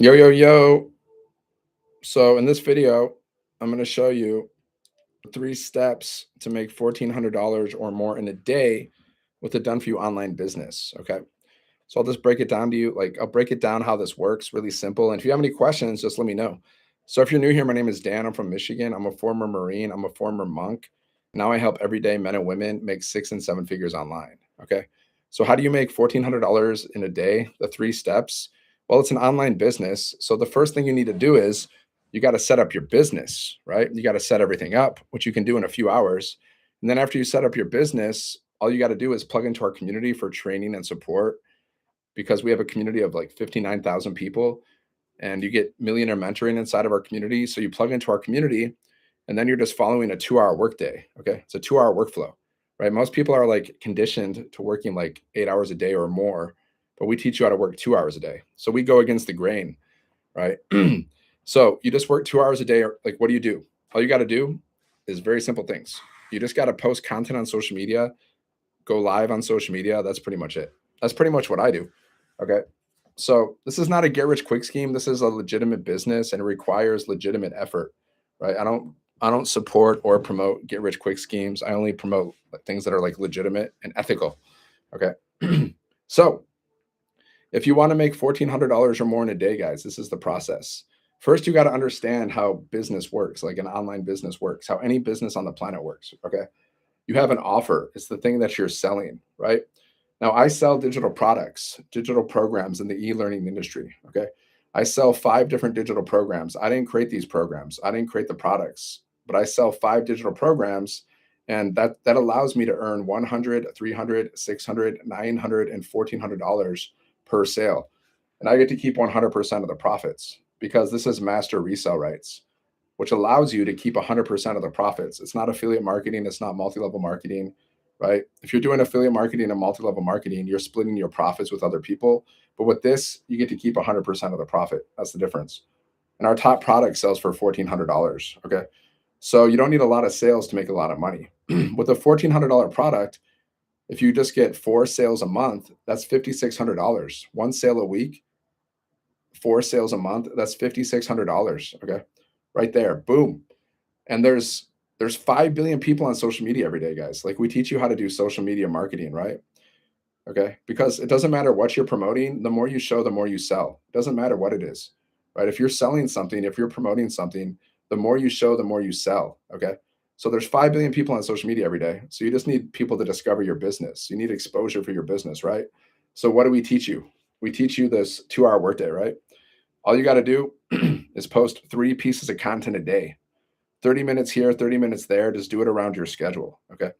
Yo, yo, yo. So in this video, I'm going to show you 3 steps to make $1,400 or more in a day with a done for you online business. Okay. So I'll just break it down to you. Like I'll break it down how this works, really simple. And if you have any questions, just let me know. So if you're new here, my name is Dan. I'm from Michigan. I'm a former Marine. I'm a former monk. Now I help everyday men and women make 6 and 7 figures online. Okay. So how do you make $1,400 in a day? The 3 steps. Well, it's an online business. So the first thing you need to do is you got to set up your business, right? You got to set everything up, which you can do in a few hours. And then after you set up your business, all you got to do is plug into our community for training and support because we have a community of like 59,000 people and you get millionaire mentoring inside of our community. So you plug into our community and then you're just following a 2 hour workday. Okay. It's a 2 hour workflow, right? Most people are like conditioned to working like 8 hours a day or more, but we teach you how to work 2 hours a day. So we go against the grain, right? So you just work 2 hours a day. Or like, what do you do? All you got to do is very simple things. You just got to post content on social media, go live on social media. That's pretty much it. That's pretty much what I do. Okay. So this is not a get rich quick scheme. This is a legitimate business and it requires legitimate effort, right? I don't support or promote get rich quick schemes. I only promote things that are like legitimate and ethical. Okay. So if you want to make $1,400 or more in a day, guys, this is the process. First, you got to understand how business works, like an online business works, how any business on the planet works. Okay. You have an offer. It's the thing that you're selling, right? Now, I sell digital products, digital programs in the e-learning industry. Okay. I sell 5 different digital programs. I didn't create these programs. I didn't create the products, but I sell 5 digital programs. And that allows me to earn 100, 300, 600, 900, and $1,400 per sale. And I get to keep 100% of the profits because this is master resale rights, which allows you to keep 100% of the profits. It's not affiliate marketing. It's not multi-level marketing, right? If you're doing affiliate marketing and multi-level marketing, you're splitting your profits with other people. But with this, you get to keep 100% of the profit. That's the difference. And our top product sells for $1,400. Okay. So you don't need a lot of sales to make a lot of money. With a $1,400 product, if you just get 4 sales a month, that's $5,600. 1 sale a week, 4 sales a month, that's $5,600. Okay. Right there. Boom. And there's 5 billion people on social media every day, guys. Like we teach you how to do social media marketing, right? Okay. Because it doesn't matter what you're promoting, the more you show, the more you sell. It doesn't matter what it is, right? If you're selling something, if you're promoting something, the more you show, the more you sell. Okay. So there's 5 billion people on social media every day. So you just need people to discover your business. You need exposure for your business, right? So what do we teach you? We teach you this 2 hour workday, right? All you got to do is post 3 pieces of content a day. 30 minutes here, 30 minutes there. Just do it around your schedule. Okay.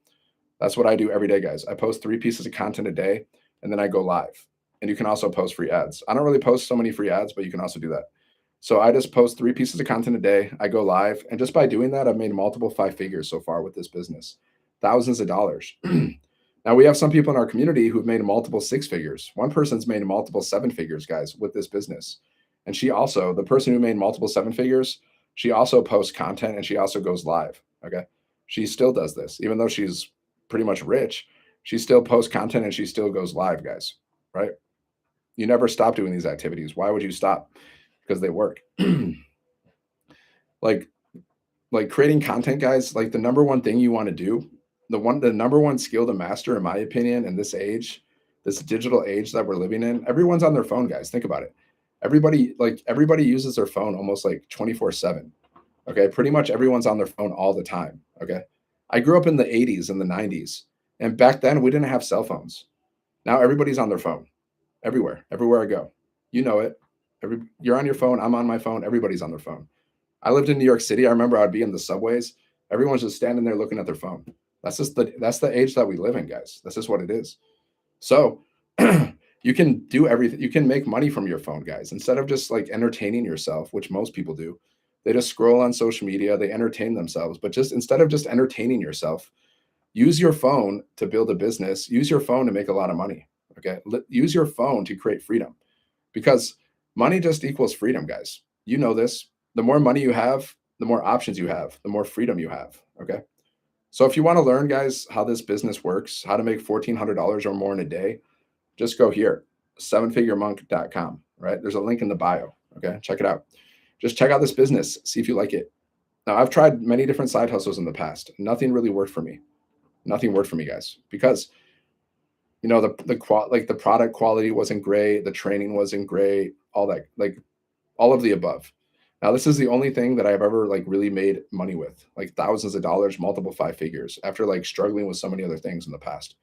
That's what I do every day, guys. I post 3 pieces of content a day and then I go live. And you can also post free ads. I don't really post so many free ads, but you can also do that. So I just post 3 pieces of content a day. I go live. And just by doing that, I've made multiple 5 figures so far with this business, thousands of dollars. Now we have some people in our community who've made multiple 6 figures. One person's made multiple 7 figures, guys, with this business. And she also, the person who made multiple 7 figures, she also posts content and she also goes live. Okay. She still does this, even though she's pretty much rich. She still posts content and she still goes live, guys. Right. You never stop doing these activities. Why would you stop? Because they work. like like creating content, guys, like the number one thing you want to do, the number one skill to master, in my opinion, in this age, this digital age that we're living in, everyone's on their phone, guys. Think about it. Everybody uses their phone almost like 24/7. Okay. Pretty much everyone's on their phone all the time. Okay. I grew up in the 80s and the 90s. And back then we didn't have cell phones. Now everybody's on their phone everywhere I go. You know it. You're on your phone. I'm on my phone. Everybody's on their phone. I lived in New York City. I remember I'd be in the subways. Everyone's just standing there looking at their phone. That's the age that we live in, guys. That's just what it is. So you can do everything. You can make money from your phone, guys. Instead of just like entertaining yourself, which most people do, they just scroll on social media, they entertain themselves. But just instead of just entertaining yourself, use your phone to build a business, use your phone to make a lot of money. Okay. Use your phone to create freedom because money just equals freedom, guys. You know this. The more money you have, the more options you have, the more freedom you have. Okay. So if you want to learn, guys, how this business works, how to make $1,400 or more in a day, just go here, sevenfiguremonk.com, right? There's a link in the bio. Okay, check it out. Just check out this business, see if you like it. Now, I've tried many different side hustles in the past. Nothing really worked for me. Nothing worked for me, guys, because like the product quality wasn't great, the training wasn't great, all that, like all of the above. Now, this is the only thing that I've ever like really made money with, like thousands of dollars, multiple five figures, after like struggling with so many other things in the past.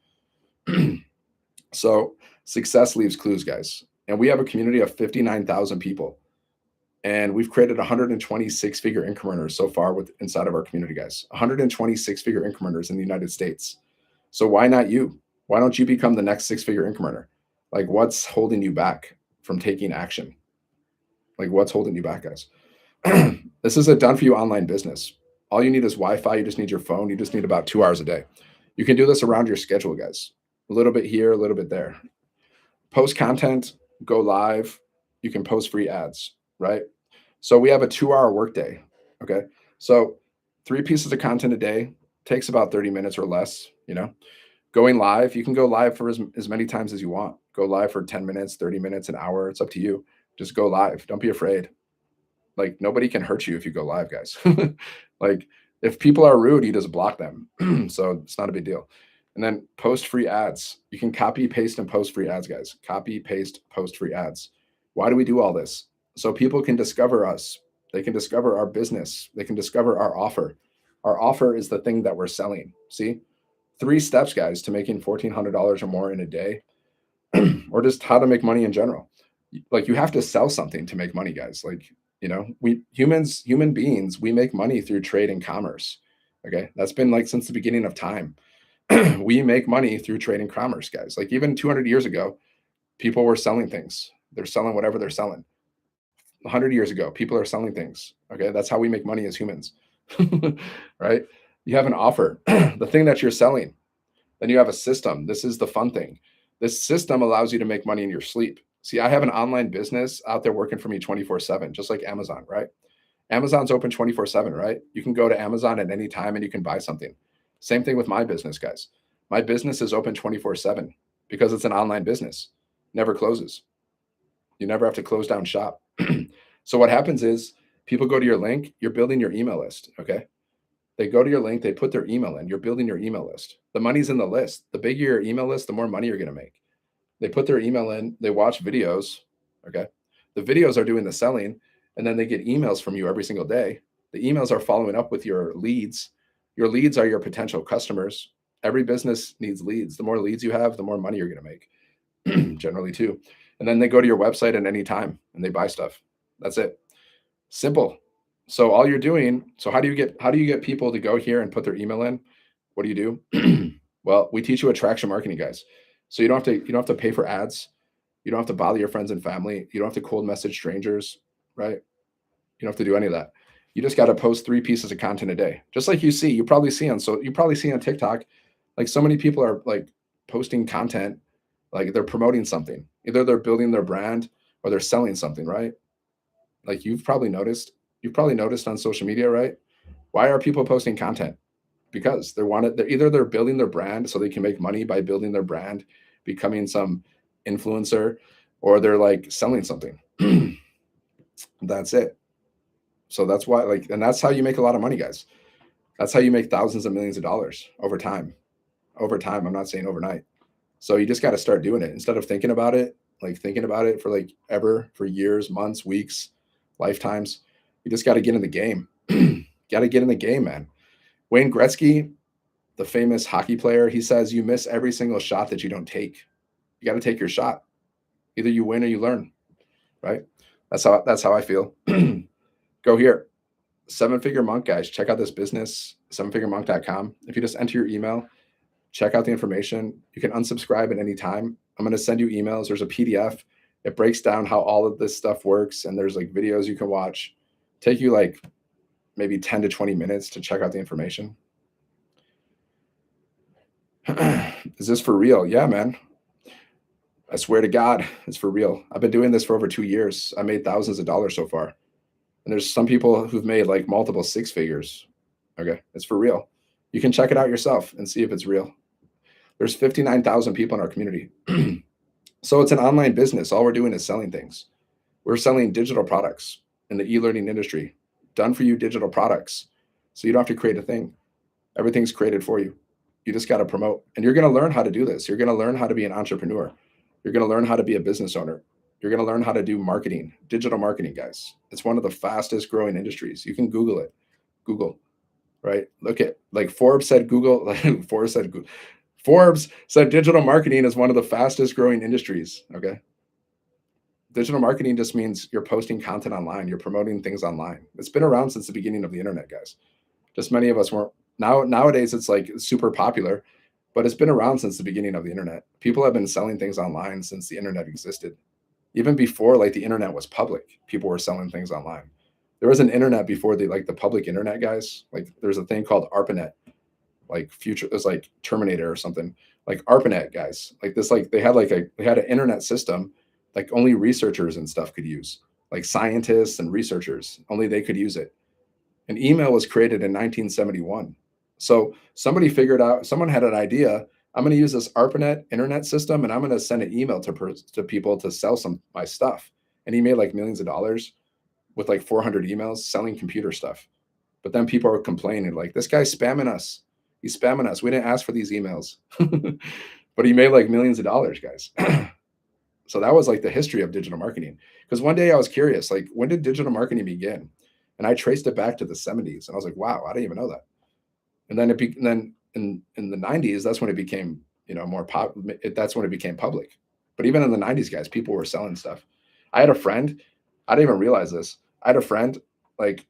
So success leaves clues, guys. And we have a community of 59,000 people. And we've created 126 figure incrementers so far with inside of our community, guys. 126 figure incrementers in the United States. So why not you? Why don't you become the next six figure incrementer? Like, what's holding you back from taking action? Like, what's holding you back, guys? This is a done for you online business. All you need is Wi-Fi. You just need your phone. You just need about 2 hours a day. You can do this around your schedule, guys. A little bit here, a little bit there. Post content, go live. You can post free ads, right? So we have a 2 hour workday. Okay. So 3 pieces of content a day takes about 30 minutes or less, Going live, you can go live for as many times as you want. Go live for 10 minutes, 30 minutes, an hour. It's up to you. Just go live. Don't be afraid. Like, nobody can hurt you if you go live, guys. Like, if people are rude, you just block them. So it's not a big deal. And then post free ads. You can copy, paste, and post free ads, guys. Copy, paste, post free ads. Why do we do all this? So people can discover us. They can discover our business. They can discover our offer. Our offer is the thing that we're selling. See? 3 steps, guys, to making $1,400 or more in a day, or just how to make money in general. Like, you have to sell something to make money, guys. Like, human beings, we make money through trade and commerce. Okay. That's been like since the beginning of time. We make money through trade and commerce, guys. Like, even 200 years ago, people were selling things. They're selling whatever they're selling. 100 years ago, people are selling things. Okay. That's how we make money as humans. Right. You have an offer, the thing that you're selling. Then you have a system. This is the fun thing. This system allows you to make money in your sleep. See, I have an online business out there working for me 24/7, just like Amazon, right? Amazon's open 24/7, right? You can go to Amazon at any time and you can buy something. Same thing with my business, guys. My business is open 24/7 because it's an online business. Never closes. You never have to close down shop. So what happens is people go to your link, you're building your email list, okay? They go to your link, they put their email in, you're building your email list. The money's in the list. The bigger your email list, the more money you're going to make. They put their email in, they watch videos, okay? The videos are doing the selling, and then they get emails from you every single day. The emails are following up with your leads. Your leads are your potential customers. Every business needs leads. The more leads you have, the more money you're going to make, generally too. And then they go to your website at any time and they buy stuff. That's it. Simple. So all you're doing, so how do you get people to go here and put their email in? What do you do? Well, we teach you attraction marketing, guys. So you don't have to pay for ads. You don't have to bother your friends and family. You don't have to cold message strangers, right? You don't have to do any of that. You just got to post 3 pieces of content a day. Just like you probably see on TikTok, like, so many people are like posting content, like they're promoting something. Either they're building their brand or they're selling something, right? Like, you've probably noticed on social media, right? Why are people posting content? Because they're building their brand so they can make money by building their brand, becoming some influencer, or they're like selling something. That's it. So that's why, and that's how you make a lot of money, guys. That's how you make thousands of millions of dollars over time. Over time, I'm not saying overnight. So you just got to start doing it instead of thinking about it for for years, months, weeks, lifetimes. You just got to get in the game. Got to get in the game, man. Wayne Gretzky, the famous hockey player, he says you miss every single shot that you don't take. You got to take your shot. Either you win or you learn, right? That's how I feel. Go here. 7-Figure Monk, guys. Check out this business, 7figuremonk.com. If you just enter your email, check out the information. You can unsubscribe at any time. I'm going to send you emails. There's a PDF. It breaks down how all of this stuff works, and there's like videos you can watch. Take you like maybe 10 to 20 minutes to check out the information. Is this for real? Yeah, man. I swear to God, it's for real. I've been doing this for over 2 years. I made thousands of dollars so far. And there's some people who've made like multiple 6 figures. Okay. It's for real. You can check it out yourself and see if it's real. There's 59,000 people in our community. So it's an online business. All we're doing is selling things. We're selling digital products in the e-learning industry, done for you digital products. So you don't have to create a thing. Everything's created for you. You just got to promote. And you're going to learn how to do this. You're going to learn how to be an entrepreneur. You're going to learn how to be a business owner. You're going to learn how to do marketing, digital marketing, guys. It's one of the fastest growing industries. You can Google it. Google, right? Look at like Forbes said Google, like Forbes said digital marketing is one of the fastest growing industries. Okay. Digital marketing just means you're posting content online, you're promoting things online. It's been around since the beginning of the internet, guys. Just many of us weren't. Nowadays it's like super popular, but it's been around since the beginning of the internet. People have been selling things online since the internet existed. Even before like the internet was public, people were selling things online. There was an internet before the public internet, guys. Like there's a thing called ARPANET, like future, it was like Terminator or something, like ARPANET, guys. Like this, like they had an internet system like only researchers and stuff could use, like scientists and researchers, only they could use it. And email was created in 1971. So somebody figured out, someone had an idea. I'm going to use this ARPANET internet system, and I'm going to send an email to people to sell some my stuff. And he made like millions of dollars with like 400 emails selling computer stuff. But then people are complaining like, this guy's spamming us. He's spamming us. We didn't ask for these emails. But he made like millions of dollars, guys. So that was like the history of digital marketing. Because one day I was curious, like, when did digital marketing begin? And I traced it back to the 70s. And I was like, wow, I didn't even know that. And then in the 90s, that's when it became, more that's when it became public. But even in the 90s, guys, people were selling stuff. I had a friend, I didn't even realize this. I had a friend like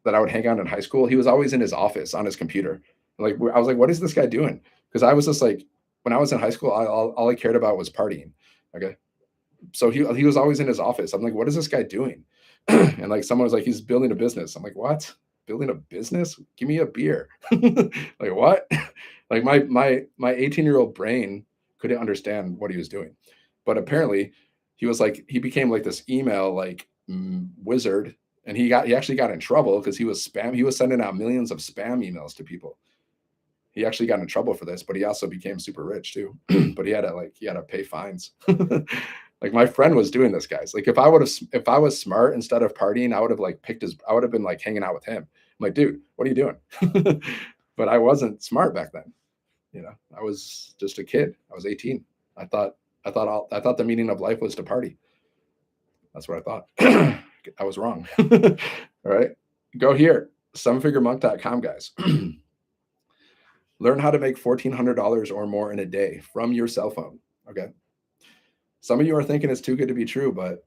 that I would hang out in high school. He was always in his office on his computer. Like I was like, what is this guy doing? Because I was just like, when I was in high school, all I cared about was partying. Okay. So he was always in his office. I'm like, what is this guy doing? And like someone was like, he's building a business. I'm like, what? Building a business? Give me a beer. Like what? Like my 18-year-old brain couldn't understand what he was doing. But apparently he became like this email like wizard, and he actually got in trouble because he was sending out millions of spam emails to people. He actually got in trouble for this, but he also became super rich too. But he had to pay fines. Like my friend was doing this, guys. Like if I was smart, instead of partying, I would have like I would have been like hanging out with him. I'm like, dude, what are you doing? But I wasn't smart back then. I was just a kid. I was 18. I thought the meaning of life was to party. That's what I thought. I was wrong. All right. Go here, sevenfiguremonk.com, guys. Learn how to make $1,400 or more in a day from your cell phone. Okay. Some of you are thinking it's too good to be true, but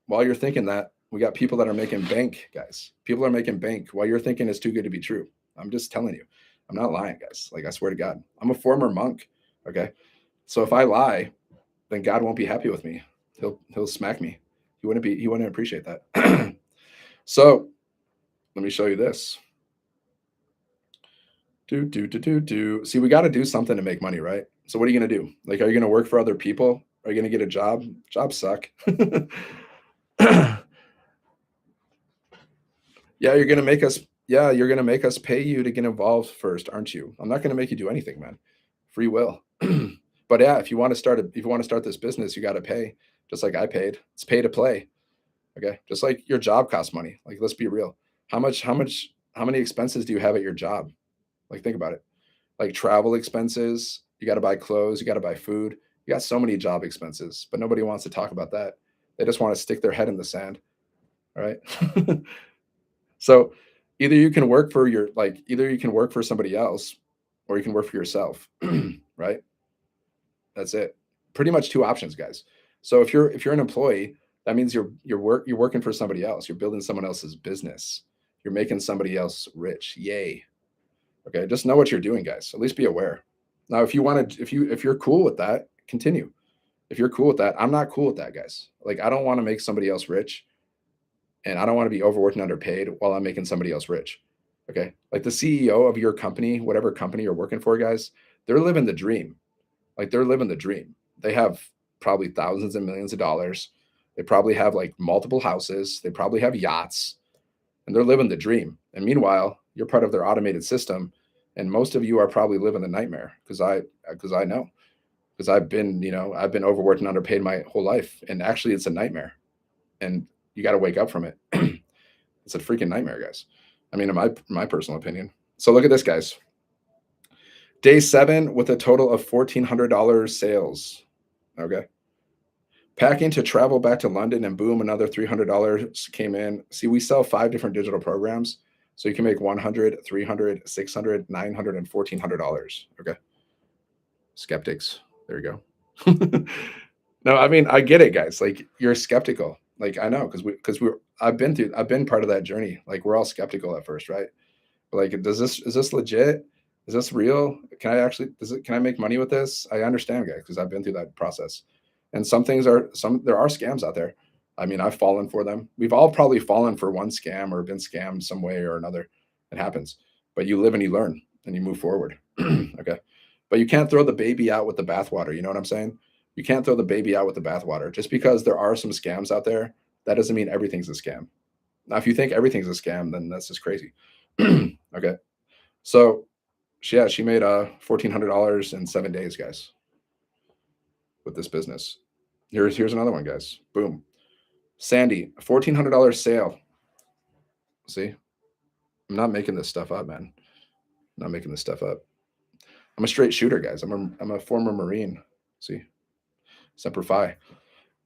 while you're thinking that, we got people that are making bank, guys. People are making bank while you're thinking it's too good to be true. I'm just telling you. I'm not lying, guys. Like, I swear to God. I'm a former monk. Okay. So if I lie, then God won't be happy with me. He'll smack me. He wouldn't appreciate that. So let me show you this. See, we got to do something to make money, right? So what are you going to do? Like, are you going to work for other people? Are you going to get a job? Jobs suck. You're going to make us pay you to get involved first, aren't you? I'm not going to make you do anything, man. Free will. But yeah, if you want to start this business, you got to pay, just like I paid. It's pay to play. Okay? Just like your job costs money. Like, let's be real. How many expenses do you have at your job? Like, think about it. Like travel expenses, you got to buy clothes, you got to buy food. You got so many job expenses, but nobody wants to talk about that. They just want to stick their head in the sand. All right. So either you can work for somebody else, or you can work for yourself. Right. That's it. Pretty much two options, guys. So if you're an employee, that means you're working for somebody else. You're building someone else's business. You're making somebody else rich. Yay. Okay. Just know what you're doing, guys. At least be aware. Now, if you're cool with that, continue. If you're cool with that, I'm not cool with that, guys. Like, I don't want to make somebody else rich, and I don't want to be overworked and underpaid while I'm making somebody else rich. Okay. Like the CEO of your company, whatever company you're working for, guys, they're living the dream. Like, they're living the dream. They have probably thousands and millions of dollars. They probably have like multiple houses. They probably have yachts, and they're living the dream. And meanwhile, you're part of their automated system. And most of you are probably living the nightmare, because I know, because I've been overworked and underpaid my whole life. And actually it's a nightmare. And you got to wake up from it. It's a freaking nightmare, guys. I mean, in my personal opinion. So look at this, guys. Day 7 with a total of $1,400 sales. Okay. Packing to travel back to London, and boom, another $300 came in. See, we sell 5 different digital programs. So you can make 100, 300, 600, 900, and $1,400. Okay. Skeptics. There you go. No, I mean, I get it, guys. Like, you're skeptical. Like, I know, because I've been part of that journey. Like, we're all skeptical at first, right? Like, is this legit? Is this real? Can I make money with this? I understand, guys, because I've been through that process. And there are scams out there. I mean, I've fallen for them. We've all probably fallen for one scam or been scammed some way or another. It happens. But you live and you learn and you move forward. Okay. But you can't throw the baby out with the bathwater. You know what I'm saying? You can't throw the baby out with the bathwater. Just because there are some scams out there, that doesn't mean everything's a scam. Now, if you think everything's a scam, then that's just crazy. Okay. So she made $1,400 in 7 days, guys, with this business. Here's another one, guys. Boom. Sandy, $1,400 sale. See, I'm not making this stuff up, man. I'm not making this stuff up. I'm a straight shooter, guys. I'm a former Marine. See, Semper Fi.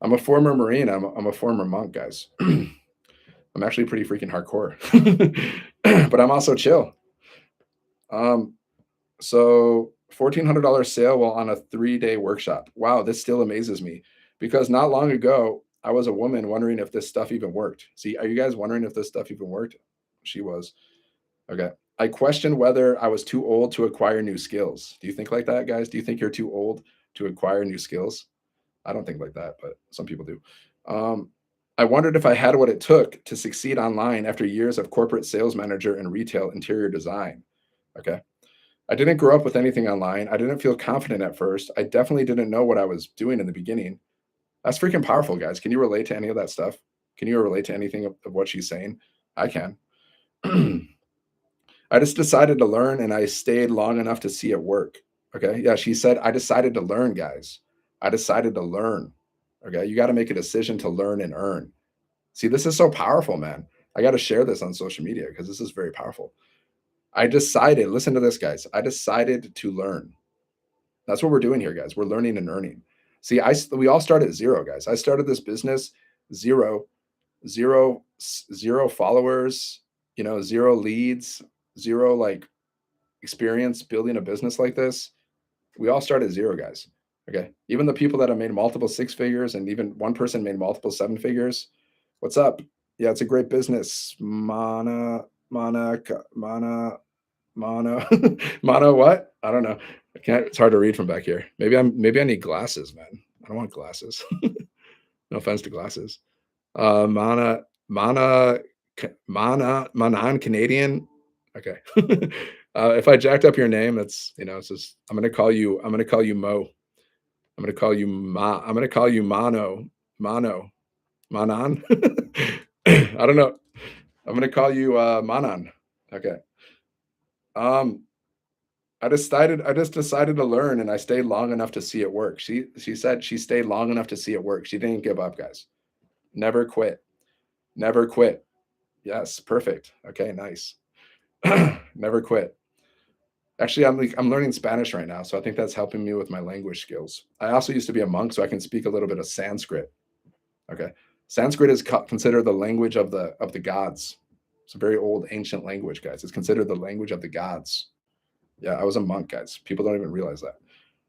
I'm a former Marine. I'm a former monk, guys. I'm actually pretty freaking hardcore, but I'm also chill. Um, so $1,400 sale while on a 3-day workshop. Wow, this still amazes me because not long ago I was a woman wondering if this stuff even worked. See, are you guys wondering if this stuff even worked? She was. Okay. I questioned whether I was too old to acquire new skills. Do you think like that, guys? Do you think you're too old to acquire new skills? I don't think like that, but some people do. Um, I wondered if I had what it took to succeed online after years of corporate sales manager and retail interior design. Okay. I didn't grow up with anything online. I didn't feel confident at first. I definitely didn't know what I was doing in the beginning. That's freaking powerful, guys. Can you relate to any of that stuff? Can you relate to anything of what she's saying? I can. I just decided to learn and I stayed long enough to see it work. Okay. Yeah. She said, I decided to learn, guys. I decided to learn. Okay. You got to make a decision to learn and earn. See, this is so powerful, man. I got to share this on social media because this is very powerful. I decided, listen to this, guys. I decided to learn. That's what we're doing here, guys. We're learning and earning. See, we all start at zero, guys. I started this business zero, zero followers, zero leads, zero like experience building a business like this. We all start at zero, guys. Okay. Even the people that have made multiple 6 figures and even one person made multiple 7 figures. What's up? Yeah, it's a great business. Mana, mono, mono. What? I don't know. I can't. It's hard to read from back here. Maybe I need glasses, man. I don't want glasses. No offense to glasses. Mana, Manan Canadian. Okay. If I jacked up your name, it's just I'm gonna call you. I'm gonna call you Mo. I'm gonna call you Ma. I'm gonna call you Manan. I don't know. I'm gonna call you Manan. Okay. Um, I just decided to learn and I stayed long enough to see it work. She said she stayed long enough to see it work. She didn't give up, guys. Never quit. Never quit. Yes, perfect. Okay, nice. Never quit. Actually, I'm learning Spanish right now, so I think that's helping me with my language skills. I also used to be a monk, so I can speak a little bit of Sanskrit. Okay. Sanskrit is considered the language of the gods. It's a very old ancient language, guys. It's considered the language of the gods. Yeah, I was a monk, guys. People don't even realize that.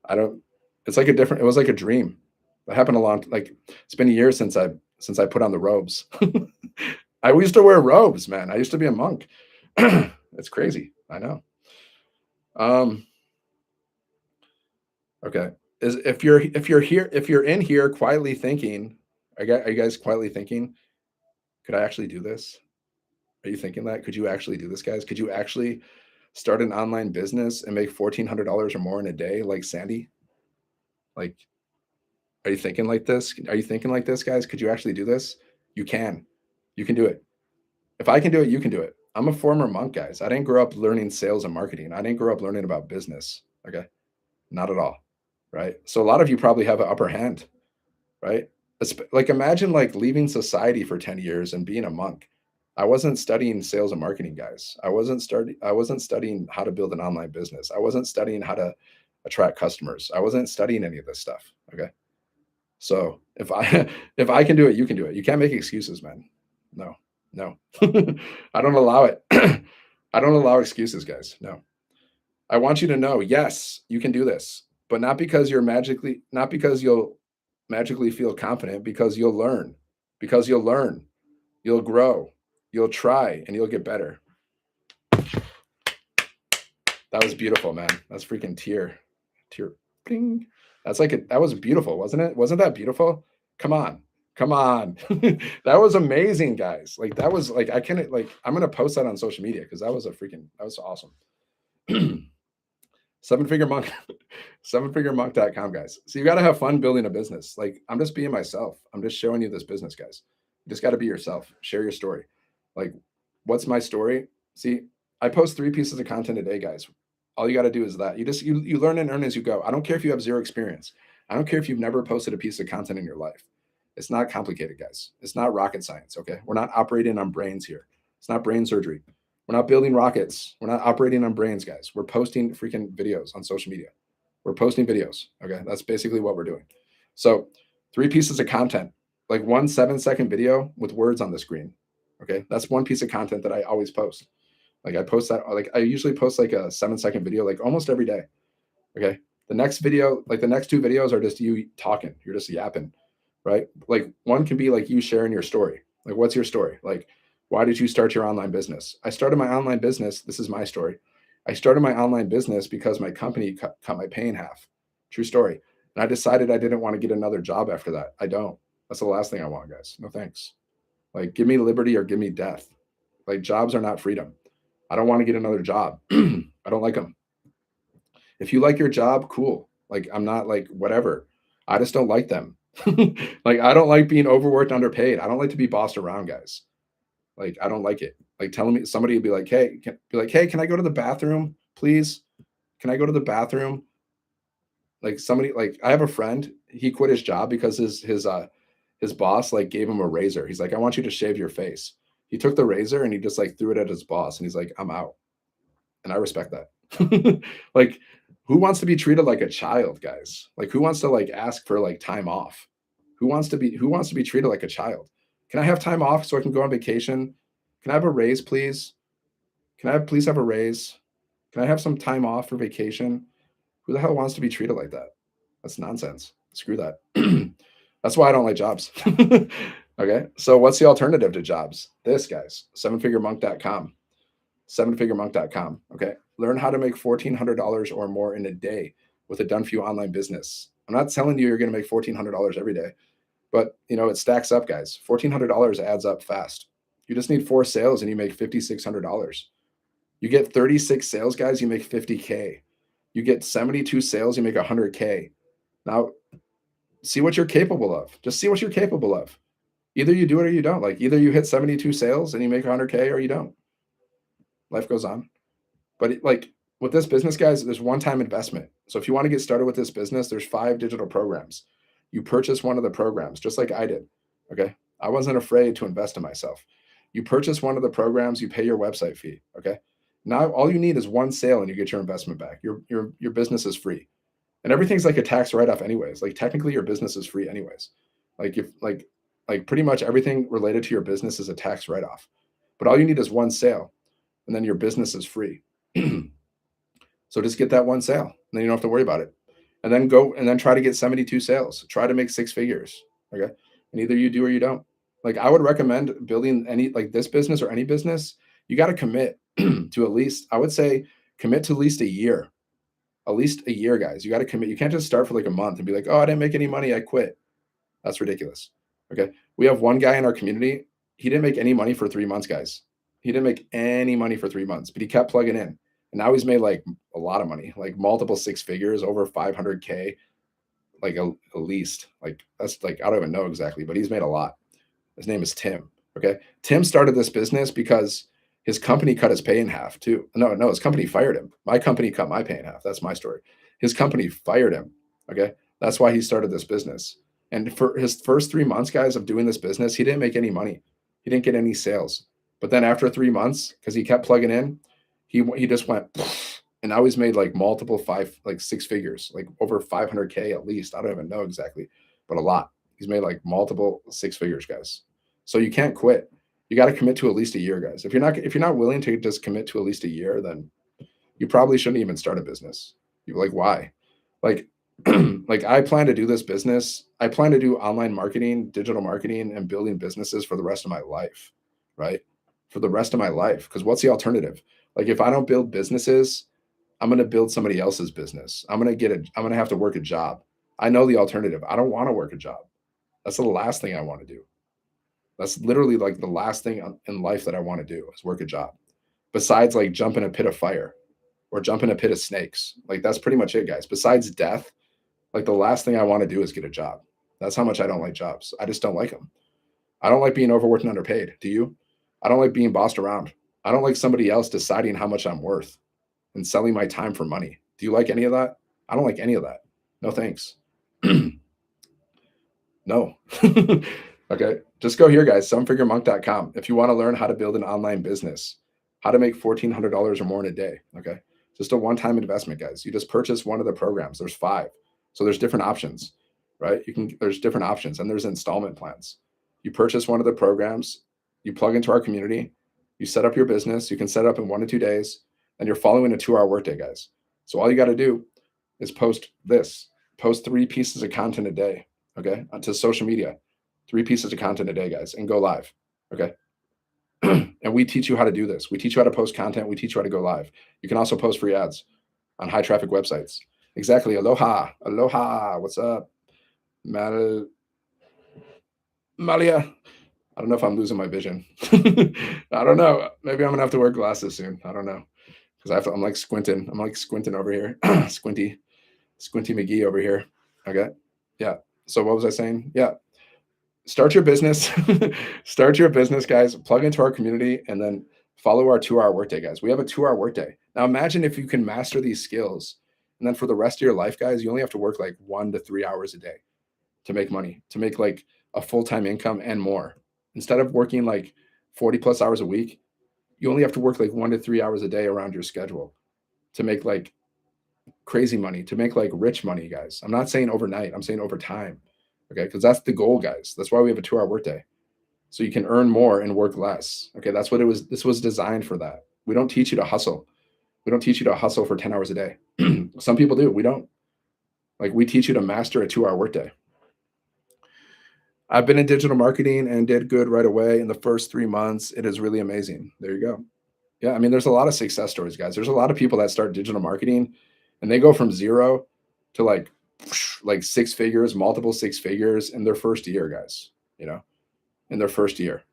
I don't. It's like a different. It was like a dream. That happened a long. Like it's been years since I put on the robes. I used to wear robes, man. I used to be a monk. It's crazy. I know. Um. Okay. If you're in here quietly thinking, are you guys quietly thinking? Could I actually do this? Are you thinking that? Could you actually do this, guys? Could you actually start an online business and make $1,400 or more in a day, like Sandy? Like, are you thinking like this? Are you thinking like this, guys? Could you actually do this? You can. You can do it. If I can do it, you can do it. I'm a former monk, guys. I didn't grow up learning sales and marketing. I didn't grow up learning about business. Okay. Not at all. Right. So a lot of you probably have an upper hand. Right. Like, imagine, like, leaving society for 10 years and being a monk. I wasn't studying sales and marketing, guys. I wasn't studying how to build an online business. I wasn't studying how to attract customers. I wasn't studying any of this stuff, okay? So, if I if I can do it, you can do it. You can't make excuses, man. No. No. I don't allow it. I don't allow excuses, guys. No. I want you to know, yes, you can do this, but not because you'll magically feel confident, because you'll learn. Because you'll learn, you'll grow, you'll try, and you'll get better. That was beautiful, man. That's freaking tear. Ding. That was beautiful, wasn't it? Wasn't that beautiful? Come on. Come on. That was amazing, guys. Like that was like I can't like I'm gonna post that on social media because that was awesome. Seven figure monk, sevenfiguremonk.com, guys. So you got to have fun building a business. Like I'm just being myself. I'm just showing you this business, guys. You just got to be yourself. Share your story. Like, what's my story? See, I post 3 pieces of content a day, guys. All you got to do is that you learn and earn as you go. I don't care if you have zero experience. I don't care if you've never posted a piece of content in your life. It's not complicated, guys. It's not rocket science. Okay, we're not operating on brains here. It's not brain surgery. We're not building rockets. We're not operating on brains, guys. We're posting freaking videos on social media. We're posting videos. Okay. That's basically what we're doing. So, 3 pieces of content, like one 7-second video with words on the screen. Okay. That's one piece of content that I always post. Like, I post that, like, I usually post like a 7-second video, like almost every day. Okay. The next video, like the next 2 videos are just you talking. You're just yapping, right? Like, one can be like you sharing your story. Like, what's your story? Like, why did you start your online business? I started my online business. This is my story. I started my online business because my company cut my pay in half. True story. And I decided I didn't want to get another job after that. I don't. That's the last thing I want, guys. No thanks. Like, give me liberty or give me death. Like, jobs are not freedom. I don't want to get another job. I don't like them. If you like your job, cool. Like, I'm not like whatever. I just don't like them. Like, I don't like being overworked, underpaid. I don't like to be bossed around, guys. Like, I don't like it. Like, telling me somebody would be like, hey, can I go to the bathroom, please? Can I go to the bathroom? Like somebody, like I have a friend, he quit his job because his boss like gave him a razor. He's like, I want you to shave your face. He took the razor and he just like threw it at his boss and he's like, I'm out. And I respect that. Like, who wants to be treated like a child, guys? Like, who wants to like ask for like time off? Who wants to be treated like a child? Can I have time off so I can go on vacation? Can I have a raise, please? Please have a raise? Can I have some time off for vacation? Who the hell wants to be treated like that? That's nonsense. Screw that. That's why I don't like jobs. Okay. So what's the alternative to jobs? This, guys, sevenfiguremonk.com. Sevenfiguremonk.com. Okay. Learn how to make $1,400 or more in a day with a done for you online business. I'm not telling you you're going to make $1,400 every day, but it stacks up, guys. $1,400 adds up fast. You just need 4 sales and you make $5,600. You get 36 sales, guys, you make 50K. You get 72 sales, you make 100K. Now, see what you're capable of. Just see what you're capable of. Either you do it or you don't. Like, either you hit 72 sales and you make 100K or you don't. Life goes on. But like with this business, guys, there's one-time investment. So if you want to get started with this business, there's 5 digital programs. You purchase one of the programs, just like I did. Okay. I wasn't afraid to invest in myself. You purchase one of the programs, you pay your website fee. Okay. Now all you need is 1 sale and you get your investment back. Your business is free. And everything's like a tax write-off anyways. Like, technically your business is free anyways. Like, if like pretty much everything related to your business is a tax write-off. But all you need is 1 sale and then your business is free. So just get that 1 sale and then you don't have to worry about it. And then go and then try to get 72 sales. Try to make 6 figures. Okay. And either you do or you don't. Like, I would recommend building any like this business or any business. You got to commit to at least, I would say, commit to at least a year. At least a year, guys. You got to commit. You can't just start for like a month and be like, oh, I didn't make any money, I quit. That's ridiculous. Okay. We have one guy in our community. He didn't make any money for 3 months, guys. He didn't make any money for 3 months, but he kept plugging in. And now he's made like a lot of money, like multiple 6 figures, over 500K, like at least. Like, that's like, I don't even know exactly, but he's made a lot. His name is Tim. Okay. Tim started this business because his company cut his pay in half too. No, his company fired him. My company cut my pay in half. That's my story. His company fired him. Okay. That's why he started this business. And for his first 3 months, guys, of doing this business, he didn't make any money. He didn't get any sales. But then after 3 months, because he kept plugging in, he just went, and now he's made like multiple five, like six figures, like over 500K at least. I don't even know exactly, but a lot. He's made like multiple six figures, guys. So you can't quit. You got to commit to at least a year, guys. If you're not willing to just commit to at least a year, then you probably shouldn't even start a business. You're like, why? Like, like I plan to do this business. I plan to do online marketing, digital marketing, and building businesses for the rest of my life, right? For the rest of my life. Because what's the alternative? Like, if I don't build businesses, I'm going to build somebody else's business. I'm going to have to work a job. I know the alternative. I don't want to work a job. That's the last thing I want to do. That's literally like the last thing in life that I want to do is work a job. Besides like jump in a pit of fire or jump in a pit of snakes. Like that's pretty much it, guys. Besides death, like the last thing I want to do is get a job. That's how much I don't like jobs. I just don't like them. I don't like being overworked and underpaid. Do you? I don't like being bossed around. I don't like somebody else deciding how much I'm worth and selling my time for money. Do you like any of that? I don't like any of that. No thanks. No. Okay. Just go here, guys, sevenfiguremonk.com. If you want to learn how to build an online business, how to make $1,400 or more in a day. Okay. Just a one-time investment, guys. You just purchase one of the programs. There's 5. So there's different options, right? There's different options and there's installment plans. You purchase one of the programs, you plug into our community, you set up your business. You can set up in 1 to 2 days, and you're following a 2-hour workday, guys. So all you got to do is post 3 pieces of content a day, okay, onto social media, 3 pieces of content a day, guys, and go live, okay? And we teach you how to do this. We teach you how to post content. We teach you how to go live. You can also post free ads on high traffic websites. Exactly. Aloha. Aloha. What's up? Malia. I don't know if I'm losing my vision. I don't know. Maybe I'm going to have to wear glasses soon. I don't know. Because I'm like squinting. I'm like squinting over here. Squinty McGee over here. Okay. Yeah. So what was I saying? Yeah. Start your business. Start your business, guys. Plug into our community and then follow our 2-hour workday, guys. We have a 2-hour workday. Now imagine if you can master these skills, and then for the rest of your life, guys, you only have to work like 1 to 3 hours a day to make money, to make like a full-time income and more. Instead of working like 40 plus hours a week, you only have to work like 1 to 3 hours a day around your schedule to make like crazy money, to make like rich money, guys. I'm not saying overnight. I'm saying over time. Okay. Because that's the goal, guys. That's why we have a 2-hour workday. So you can earn more and work less. Okay. That's what it was. This was designed for that. We don't teach you to hustle. We don't teach you to hustle for 10 hours a day. Some people do. We don't. Like we teach you to master a 2-hour workday. I've been in digital marketing and did good right away in the first 3 months. It is really amazing. There you go. Yeah, I mean, there's a lot of success stories, guys. There's a lot of people that start digital marketing and they go from 0 to like 6 figures, multiple 6 figures in their first year, guys. You know, in their first year,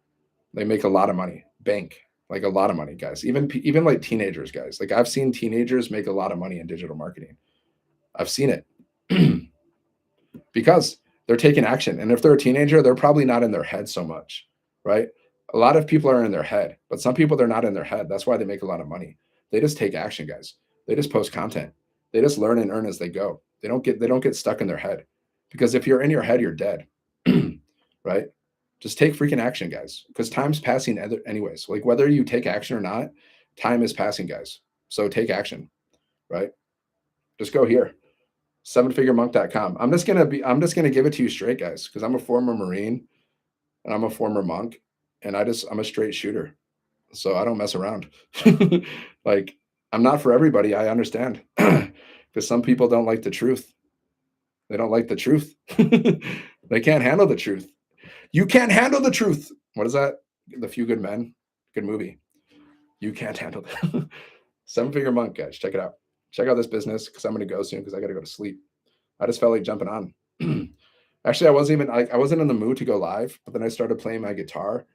they make a lot of money, bank like a lot of money, guys. Even like teenagers, guys. Like I've seen teenagers make a lot of money in digital marketing. I've seen it because they're taking action. And if they're a teenager, they're probably not in their head so much, right? A lot of people are in their head, but some people they're not in their head. That's why they make a lot of money. They just take action, guys. They just post content. They just learn and earn as they go. They don't get stuck in their head. Because if you're in your head, you're dead. Right? Just take freaking action, guys. Because time's passing anyways. Like whether you take action or not, time is passing, guys. So take action, right? Just go here. Sevenfiguremonk.com. I'm just gonna give it to you straight, guys, because I'm a former Marine and I'm a former monk, and I'm a straight shooter. So I don't mess around. Like I'm not for everybody. I understand. Because some people don't like the truth. They don't like the truth. They can't handle the truth. You can't handle the truth. What is that? The Few Good Men. Good movie. You can't handle it. 7-Figure Monk, guys. Check it out. Check out this business because I'm gonna go soon because I gotta go to sleep. I just felt like jumping on. Actually, I wasn't in the mood to go live, but then I started playing my guitar,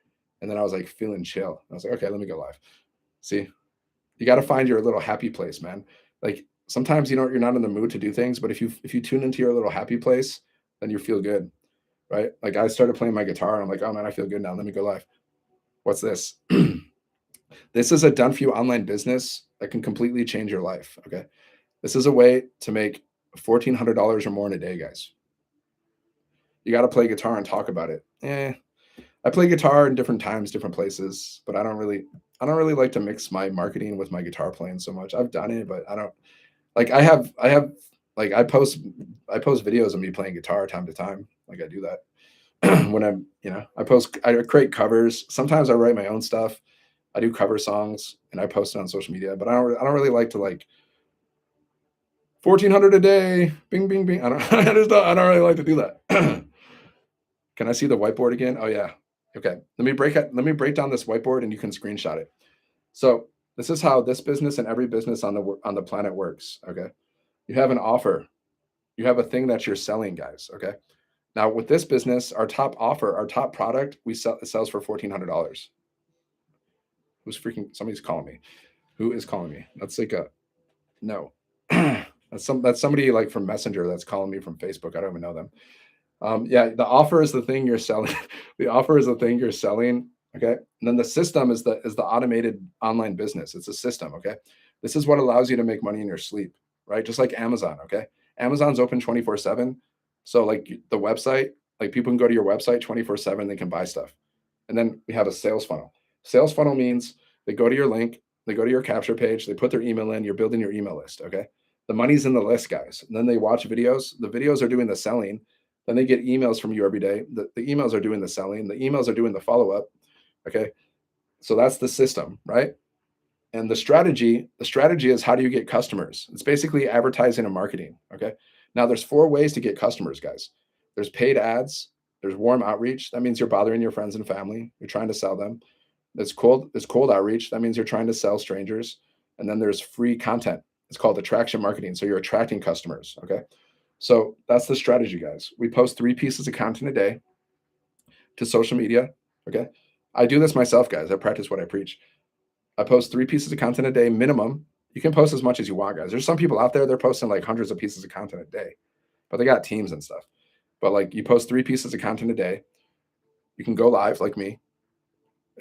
and then I was like feeling chill. I was like, okay, let me go live. See, you got to find your little happy place, man. Like sometimes you're not in the mood to do things, but if you tune into your little happy place, then you feel good, right? Like I started playing my guitar, and I'm like, oh man, I feel good now. Let me go live. What's this? This is a done for you online business that can completely change your life. Okay, this is a way to make $1,400 or more in a day, guys. You got to play guitar and talk about it. I play guitar in different times, different places, but I don't really like to mix my marketing with my guitar playing so much. I've done it, but I don't like I have like I post videos of me playing guitar time to time. Like I do that when I'm, I create covers. Sometimes I write my own stuff. I do cover songs and I post it on social media, but I don't really like to like 1400 a day. Bing bing bing. I don't I don't really like to do that. Can I see the whiteboard again? Oh yeah. Okay. Let me break down this whiteboard and you can screenshot it. So, this is how this business and every business on the planet works, okay? You have an offer. You have a thing that you're selling, guys, okay? Now, with this business, our top offer, our top product, we sell it sells for $1,400. Who's freaking somebody's calling me. Who is calling me? That's like a no. That's somebody like from Messenger that's calling me from Facebook. I don't even know them. Yeah, the offer is the thing you're selling. The offer is the thing you're selling. Okay. And then the system is the automated online business. It's a system. Okay. This is what allows you to make money in your sleep, right? Just like Amazon. Okay. Amazon's open 24/7. So like the website, like people can go to your website 24/7, they can buy stuff. And then we have a sales funnel. Sales funnel means they go to your link, they go to your capture page, they put their email in, you're building your email list. Okay. The money's in the list, guys. And then they watch videos. The videos are doing the selling. Then they get emails from you every day. The emails are doing the selling. The emails are doing the follow up. Okay. So that's the system, right? And the strategy is how do you get customers? It's basically advertising and marketing. Okay. Now there's four ways to get customers, guys. There's paid ads, there's warm outreach. That means you're bothering your friends and family. You're trying to sell them. There's cold outreach. That means you're trying to sell strangers. And then there's free content. It's called attraction marketing. So you're attracting customers. Okay. So that's the strategy, guys. We post 3 pieces of content a day to social media. Okay. I do this myself, guys. I practice what I preach. I post 3 pieces of content a day minimum. You can post as much as you want, guys. There's some people out there, they're posting like hundreds of pieces of content a day, but they got teams and stuff. But like you post 3 pieces of content a day, you can go live like me,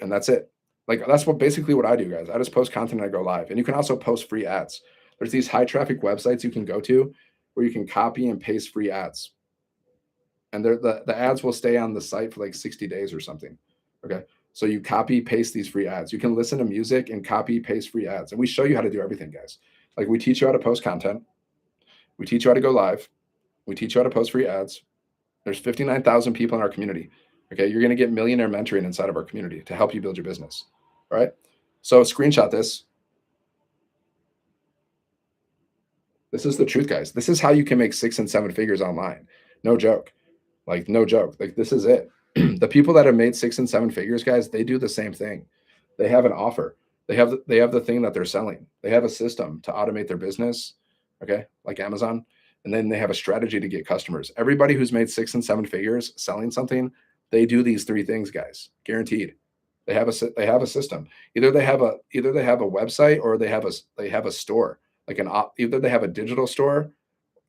and that's it. Like that's what basically what I do, guys. I just post content and I go live. And you can also post free ads. There's these high traffic websites you can go to where you can copy and paste free ads. And the ads will stay on the site for like 60 days or something. Okay. So you copy paste these free ads. You can listen to music and copy paste free ads. And we show you how to do everything, guys. Like we teach you how to post content. We teach you how to go live. We teach you how to post free ads. There's 59,000 people in our community. Okay. You're going to get millionaire mentoring inside of our community to help you build your business. All right. So screenshot this. This is the truth, guys. This is how you can make 6 and 7 figures online. No joke. Like, no joke. Like, this is it. The people that have made 6 and 7 figures, guys, they do the same thing. They have an offer. They have the thing that they're selling. They have a system to automate their business, okay, like Amazon, and then they have a strategy to get customers. Everybody who's made 6 and 7 figures selling something, they do these 3 things, guys, guaranteed. They have a system. Either they have a website or they have a store, like either they have a digital store,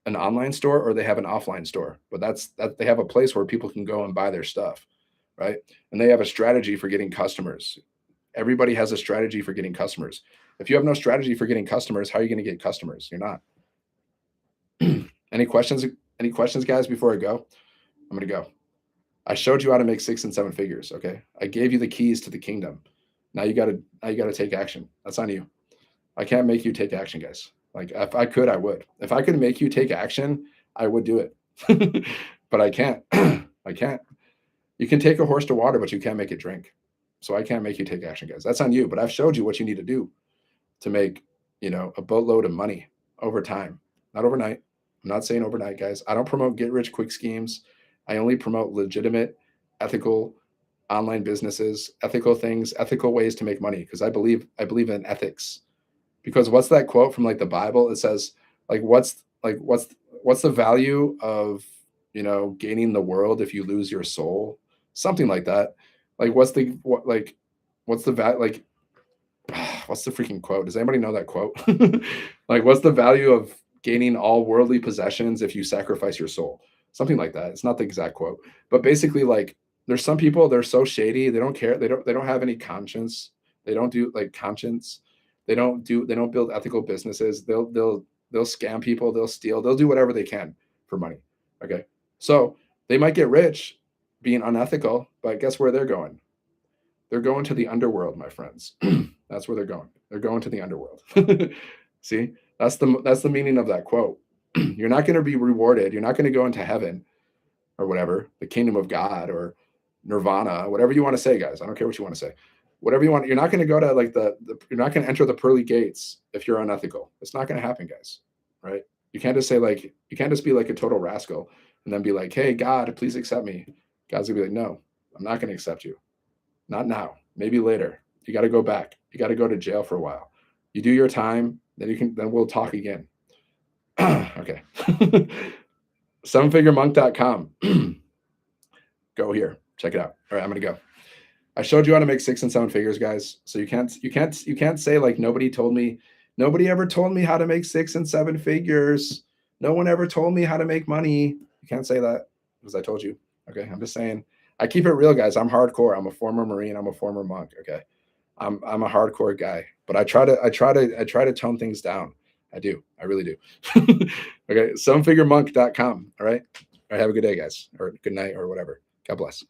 an online store, or they have an offline store. But that they have a place where people can go and buy their stuff, right? And they have a strategy for getting customers. Everybody has a strategy for getting customers. If you have no strategy for getting customers, how are you going to get customers? You're not. Any questions? Any questions, guys, before I go? I'm going to go. I showed you how to make 6 and 7 figures. Okay. I gave you the keys to the kingdom. Now you gotta take action. That's on you. I can't make you take action, guys. Like if I could, I would. If I could make you take action, I would do it. But I can't. I can't. You can take a horse to water, but you can't make it drink. So I can't make you take action, guys. That's on you. But I've showed you what you need to do to make, a boatload of money over time, not overnight. I'm not saying overnight, guys. I don't promote get rich quick schemes. I only promote legitimate, ethical online businesses, ethical things, ethical ways to make money because I believe in ethics. Because what's that quote from like the Bible? It says like what's the value of, gaining the world if you lose your soul? Something like that. Like what's the like what's the freaking quote? Does anybody know that quote? Like, what's the value of gaining all worldly possessions if you sacrifice your soul? Something like that. It's not the exact quote, but basically, like, there's some people they're so shady. They don't care. They don't have any conscience. They don't do like conscience. They don't build ethical businesses. They'll scam people. They'll steal. They'll do whatever they can for money. Okay, so They might get rich being unethical, but guess where they're going? They're going to the underworld, my friends. That's where they're going. They're going to the underworld. See, that's the meaning of that quote. You're not going to be rewarded. You're not going to go into heaven or whatever, the kingdom of God or nirvana, whatever you want to say, guys. I don't care what you want to say. Whatever you want. You're not going to go to like you're not going to enter the pearly gates if you're unethical. It's not going to happen, guys. Right? You can't just say like, you can't just be like a total rascal and then be like, hey, God, please accept me. God's gonna be like, no, I'm not going to accept you. Not now, maybe later. You got to go back. You got to go to jail for a while. You do your time, then we'll talk again. Okay. Sevenfiguremonk.com. Go here. Check it out. All right, I'm gonna go. I showed you how to make 6 and 7 figures, guys. So you can't say like nobody ever told me how to make 6 and 7 figures. No one ever told me how to make money. You can't say that because I told you. Okay, I'm just saying. I keep it real, guys. I'm hardcore. I'm a former Marine. I'm a former monk. Okay, I'm a hardcore guy, but I try to tone things down. I do. I really do. Okay, sevenfiguremonk.com. All right. All right. Have a good day, guys, or good night, or whatever. God bless.